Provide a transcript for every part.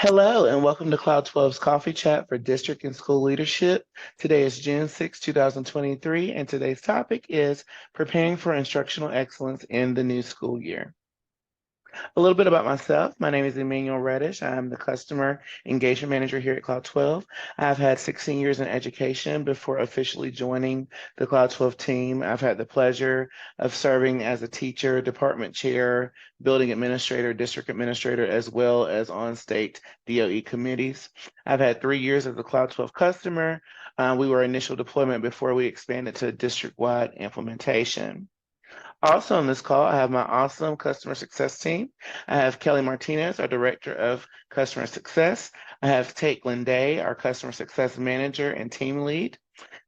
Hello, and welcome to Cloud-12's Coffee Chat for District and School Leadership. Today is June 6, 2023, and today's topic is preparing for instructional excellence in the new school year. A little bit about myself. My name is Emmanuel Reddish. I'm the Customer Engagement Manager here at Cloud-12. I've had 16 years in education before officially joining the Cloud-12 team. I've had the pleasure of serving as a teacher, department chair, building administrator, district administrator, as well as on state DOE committees. I've had 3 years as a Cloud-12 customer. We were initial deployment before we expanded to district-wide implementation. Also on this call, I have my awesome customer success team. I have Kelly Martinez, our Director of Customer Success. I have Tate Glenday, our Customer Success Manager and Team Lead.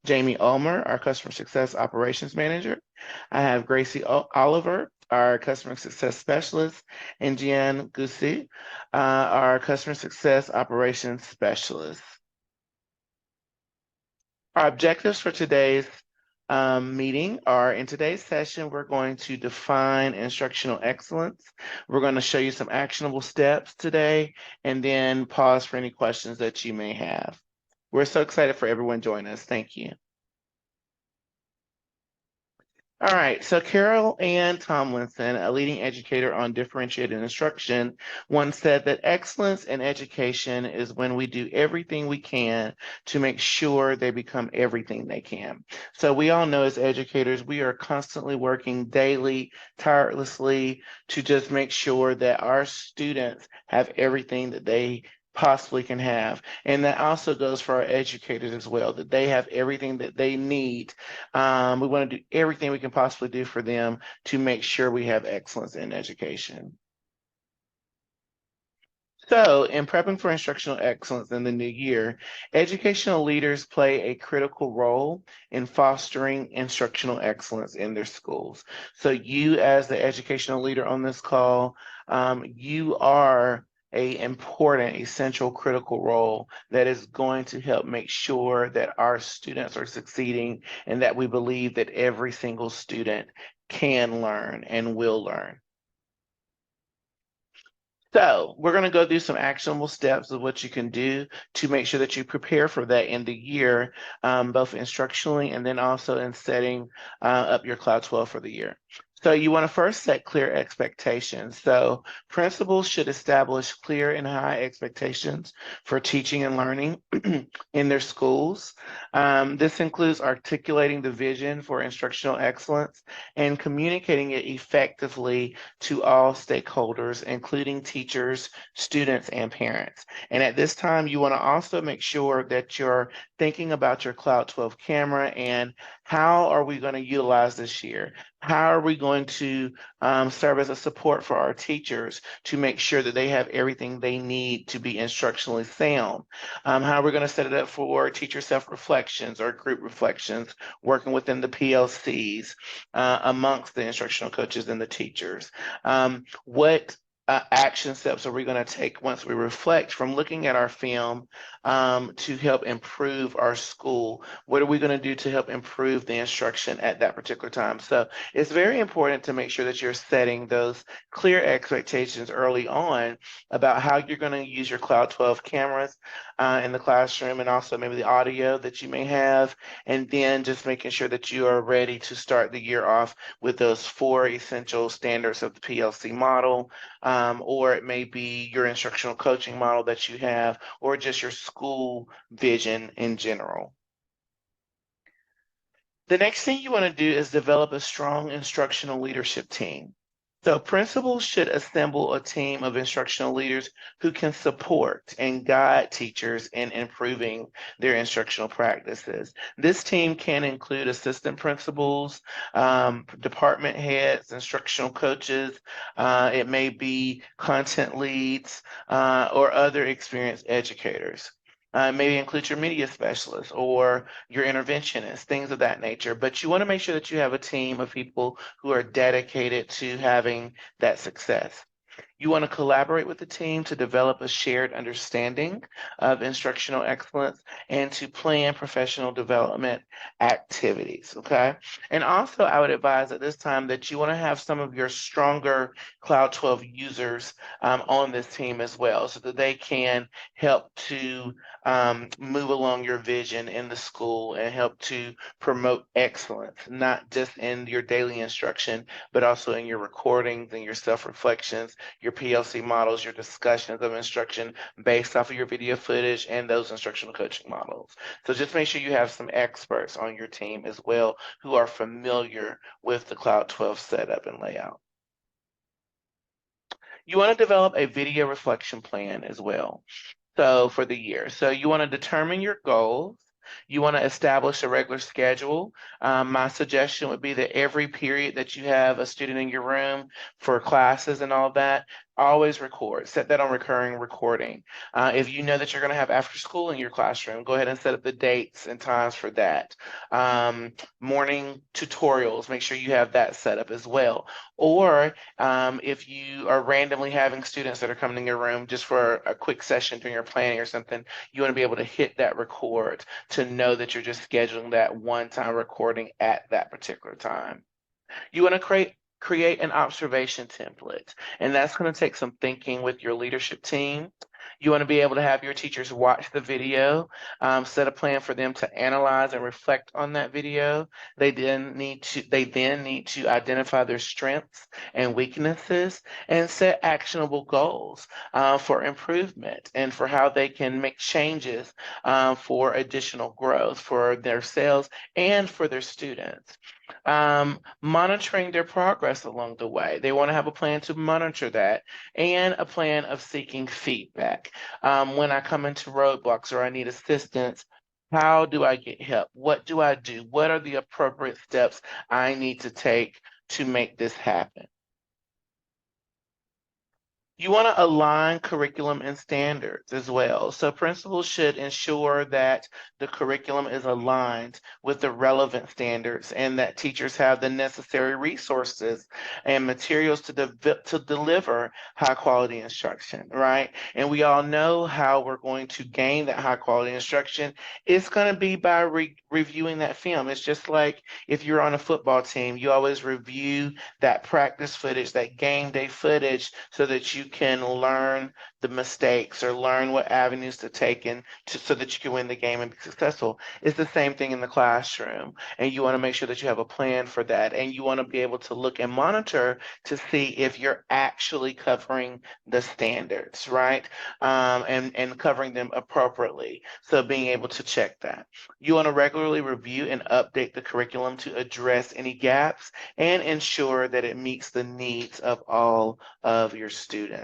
Jamie Ulmer, our Customer Success Operations Manager. I have Gracie Oliver, our Customer Success Specialist, and Gian Gussi, our Customer Success Operations Specialist. Our objectives for today's meeting are in today's session, we're going to define instructional excellence. We're going to show you some actionable steps today and then pause for any questions that you may have. We're so excited for everyone joining us. Thank you. All right, so Carol Ann Tomlinson, a leading educator on differentiated instruction, once said that excellence in education is when we do everything we can to make sure they become everything they can. So we all know as educators, we are constantly working daily, tirelessly to just make sure that our students have everything that they possibly can have. And that also goes for our educators as well, that they have everything that they need. We want to do everything we can possibly do for them to make sure we have excellence in education. So, in prepping for instructional excellence in the new year, educational leaders play a critical role in fostering instructional excellence in their schools. So, you as the educational leader on this call, you are a important, essential, critical role that is going to help make sure that our students are succeeding and that we believe that every single student can learn and will learn. So we're going to go through some actionable steps of what you can do to make sure that you prepare for that in the year, both instructionally and then also in setting up your Cloud-12 for the year. So you want to first set clear expectations. So principals should establish clear and high expectations for teaching and learning in their schools. This includes articulating the vision for instructional excellence and communicating it effectively to all stakeholders, including teachers, students, and parents. And at this time, you want to also make sure that you're thinking about your Cloud-12 camera and how are we going to utilize this year? How are we going to serve as a support for our teachers to make sure that they have everything they need to be instructionally sound? How are we going to set it up for teacher self-reflections or group reflections, working within the PLCs amongst the instructional coaches and the teachers? What action steps are we going to take once we reflect from looking at our film to help improve our school? What are we going to do to help improve the instruction at that particular time? So it's very important to make sure that you're setting those clear expectations early on about how you're going to use your Cloud-12 cameras in the classroom and also maybe the audio that you may have, and then just making sure that you are ready to start the year off with those 4 essential standards of the PLC model, or it may be your instructional coaching model that you have, or just your school vision in general. The next thing you want to do is develop a strong instructional leadership team. So principals should assemble a team of instructional leaders who can support and guide teachers in improving their instructional practices. This team can include assistant principals, department heads, instructional coaches. It may be content leads or other experienced educators. Maybe include your media specialist or your interventionist, things of that nature. But you want to make sure that you have a team of people who are dedicated to having that success. You want to collaborate with the team to develop a shared understanding of instructional excellence and to plan professional development activities, okay? And also, I would advise at this time that you want to have some of your stronger Cloud-12 users on this team as well so that they can help to move along your vision in the school and help to promote excellence, not just in your daily instruction, but also in your recordings and your self-reflections, your PLC models, your discussions of instruction based off of your video footage and those instructional coaching models. So just make sure you have some experts on your team as well who are familiar with the Cloud-12 setup and layout. You want to develop a video reflection plan as well. So for the year. So you want to determine your goals. You want to establish a regular schedule. My suggestion would be that every period that you have a student in your room for classes and all that, always record. Set that on recurring recording. If you know that you're going to have after school in your classroom, go ahead and set up the dates and times for that. Morning tutorials, make sure you have that set up as well. Or if you are randomly having students that are coming in your room just for a quick session during your planning or something, you want to be able to hit that record to know that you're just scheduling that one-time recording at that particular time. You want to create an observation template, and that's going to take some thinking with your leadership team. You want to be able to have your teachers watch the video, set a plan for them to analyze and reflect on that video. They then need to identify their strengths and weaknesses and set actionable goals for improvement and for how they can make changes for additional growth for their sales and for their students. Monitoring their progress along the way. They want to have a plan to monitor that and a plan of seeking feedback. When I come into roadblocks or I need assistance, how do I get help? What do I do? What are the appropriate steps I need to take to make this happen? You want to align curriculum and standards as well. So principals should ensure that the curriculum is aligned with the relevant standards and that teachers have the necessary resources and materials to deliver high quality instruction, right? And we all know how we're going to gain that high quality instruction. It's going to be by reviewing that film. It's just like if you're on a football team, you always review that practice footage, that game day footage, so that you can learn the mistakes or learn what avenues to take so that you can win the game and be successful. It's the same thing in the classroom. And you want to make sure that you have a plan for that. And you want to be able to look and monitor to see if you're actually covering the standards, right? And covering them appropriately. So being able to check that. You want to regularly review and update the curriculum to address any gaps and ensure that it meets the needs of all of your students.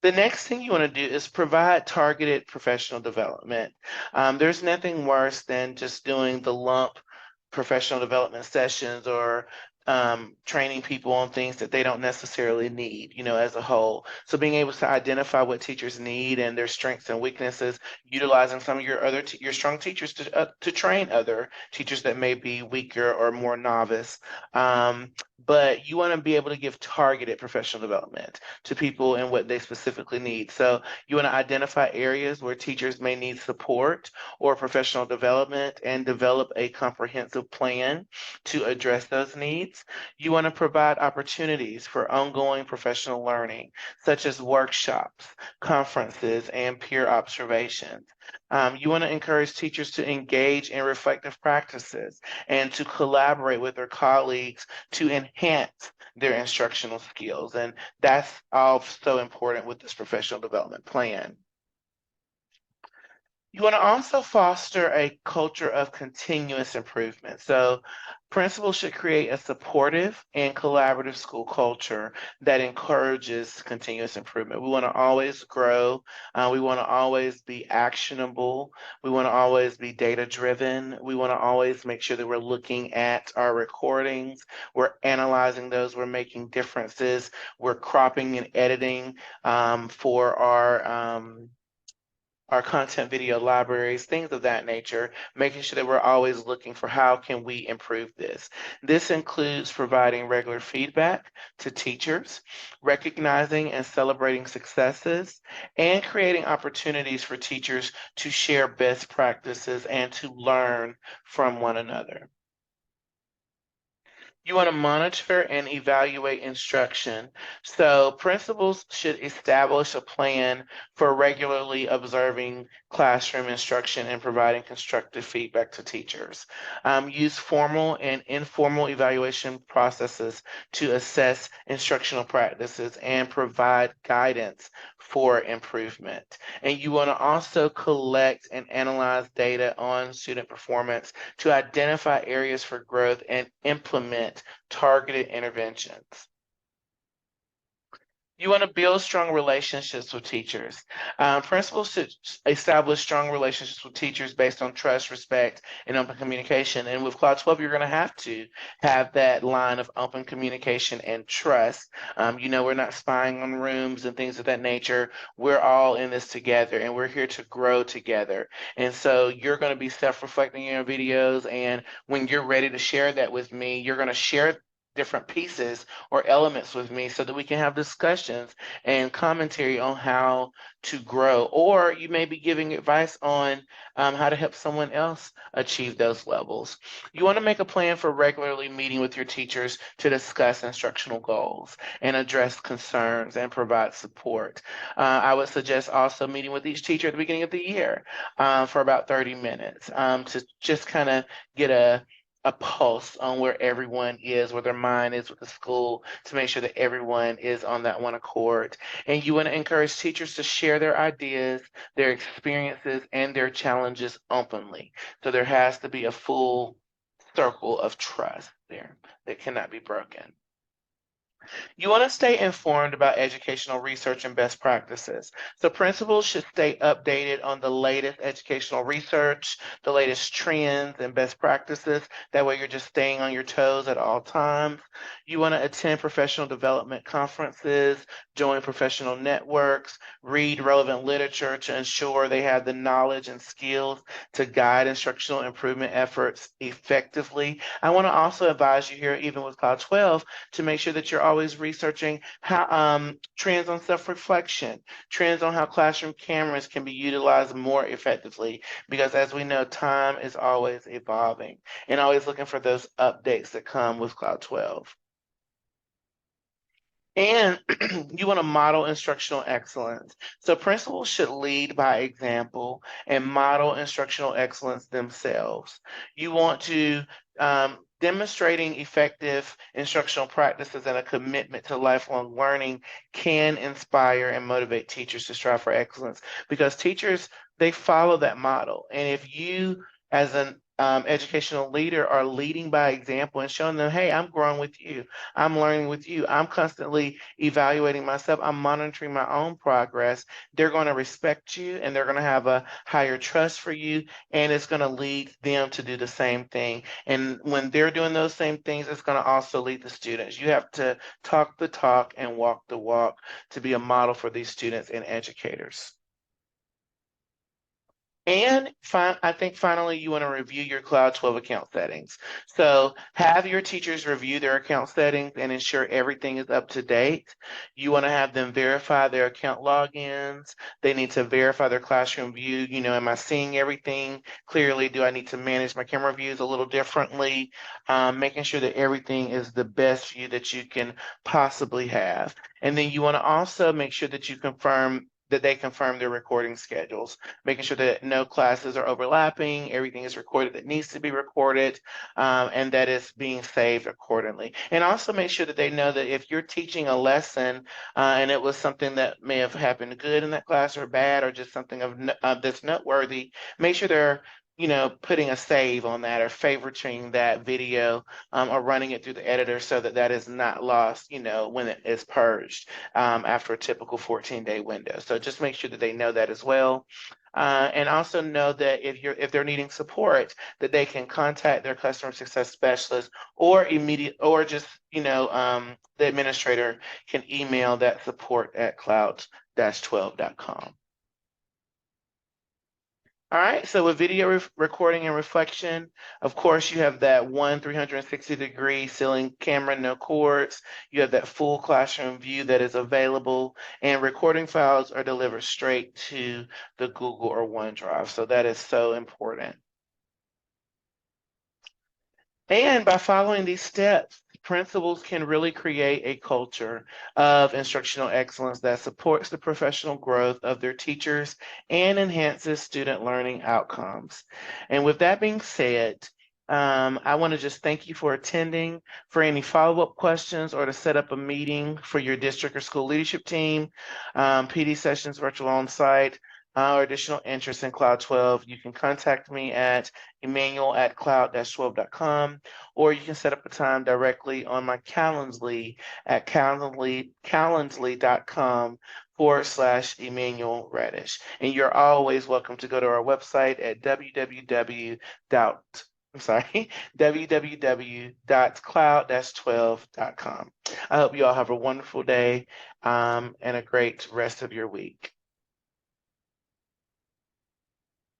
The next thing you want to do is provide targeted professional development. There's nothing worse than just doing the lump professional development sessions or training people on things that they don't necessarily need, as a whole. So being able to identify what teachers need and their strengths and weaknesses, utilizing some of your strong teachers to train other teachers that may be weaker or more novice. But you want to be able to give targeted professional development to people and what they specifically need. So you want to identify areas where teachers may need support or professional development and develop a comprehensive plan to address those needs. You want to provide opportunities for ongoing professional learning, such as workshops, conferences, and peer observations. You want to encourage teachers to engage in reflective practices and to collaborate with their colleagues to enhance their instructional skills. And that's also important with this professional development plan. You want to also foster a culture of continuous improvement. So principals should create a supportive and collaborative school culture that encourages continuous improvement. We want to always grow. We want to always be actionable. We want to always be data driven. We want to always make sure that we're looking at our recordings. We're analyzing those. We're making differences. We're cropping and editing for our our content video libraries, things of that nature, making sure that we're always looking for how can we improve this. This includes providing regular feedback to teachers, recognizing and celebrating successes, and creating opportunities for teachers to share best practices and to learn from one another. You want to monitor and evaluate instruction. So principals should establish a plan for regularly observing classroom instruction and providing constructive feedback to teachers. Use formal and informal evaluation processes to assess instructional practices and provide guidance for improvement. And you want to also collect and analyze data on student performance to identify areas for growth and implement targeted interventions. You want to build strong relationships with teachers. Principals should establish strong relationships with teachers based on trust, respect, and open communication. And with Kloud-12, you're going to have that line of open communication and trust. We're not spying on rooms and things of that nature. We're all in this together, and we're here to grow together. And so you're going to be self-reflecting in your videos, and when you're ready to share that with me, you're going to share different pieces or elements with me so that we can have discussions and commentary on how to grow. Or you may be giving advice on how to help someone else achieve those levels. You want to make a plan for regularly meeting with your teachers to discuss instructional goals and address concerns and provide support. I would suggest also meeting with each teacher at the beginning of the year for about 30 minutes to just kind of get a pulse on where everyone is, where their mind is with the school, to make sure that everyone is on that one accord. And you want to encourage teachers to share their ideas, their experiences, and their challenges openly. So there has to be a full circle of trust there that cannot be broken. You want to stay informed about educational research and best practices. So principals should stay updated on the latest educational research, the latest trends and best practices. That way you're just staying on your toes at all times. You want to attend professional development conferences, join professional networks, read relevant literature to ensure they have the knowledge and skills to guide instructional improvement efforts effectively. I want to also advise you here, even with Kloud-12, to make sure that you're always researching how trends on self-reflection, trends on how classroom cameras can be utilized more effectively, because as we know, time is always evolving, and always looking for those updates that come with Kloud-12. And you want to model instructional excellence. So principals should lead by example and model instructional excellence themselves. You want to demonstrating effective instructional practices and a commitment to lifelong learning can inspire and motivate teachers to strive for excellence, because teachers, they follow that model. And if you as an educational leader are leading by example and showing them, hey, I'm growing with you, I'm learning with you, I'm constantly evaluating myself, I'm monitoring my own progress, they're going to respect you and they're going to have a higher trust for you, and it's going to lead them to do the same thing. And when they're doing those same things, it's going to also lead the students. You have to talk the talk and walk the walk to be a model for these students and educators. And I think finally, you want to review your Kloud-12 account settings. So have your teachers review their account settings and ensure everything is up to date. You want to have them verify their account logins. They need to verify their classroom view. Am I seeing everything clearly? Do I need to manage my camera views a little differently? Making sure that everything is the best view that you can possibly have. And then you want to also make sure that they confirm their recording schedules, making sure that no classes are overlapping, everything is recorded that needs to be recorded, and that it's being saved accordingly. And also make sure that they know that if you're teaching a lesson and it was something that may have happened good in that class or bad, or just something that's noteworthy, make sure they're putting a save on that or favoriting that video, or running it through the editor so that that is not lost, when it is purged after a typical 14-day window. So just make sure that they know that as well. And also know that if they're needing support, that they can contact their customer success specialist, or just the administrator can email that support at cloud-12.com. All right, so with video recording and reflection, of course, you have that 360-degree ceiling camera, no cords. You have that full classroom view that is available, and recording files are delivered straight to the Google or OneDrive. So that is so important. And by following these steps, principals can really create a culture of instructional excellence that supports the professional growth of their teachers and enhances student learning outcomes. And with that being said, I want to just thank you for attending. For any follow-up questions or to set up a meeting for your district or school leadership team, PD sessions, virtual on-site, or additional interest in Cloud-12, you can contact me at Emmanuel at kloud-12.com, or you can set up a time directly on my Calendly at calendly.com/Emmanuel Reddish. And you're always welcome to go to our website at www.cloud-12.com. I hope you all have a wonderful day and a great rest of your week.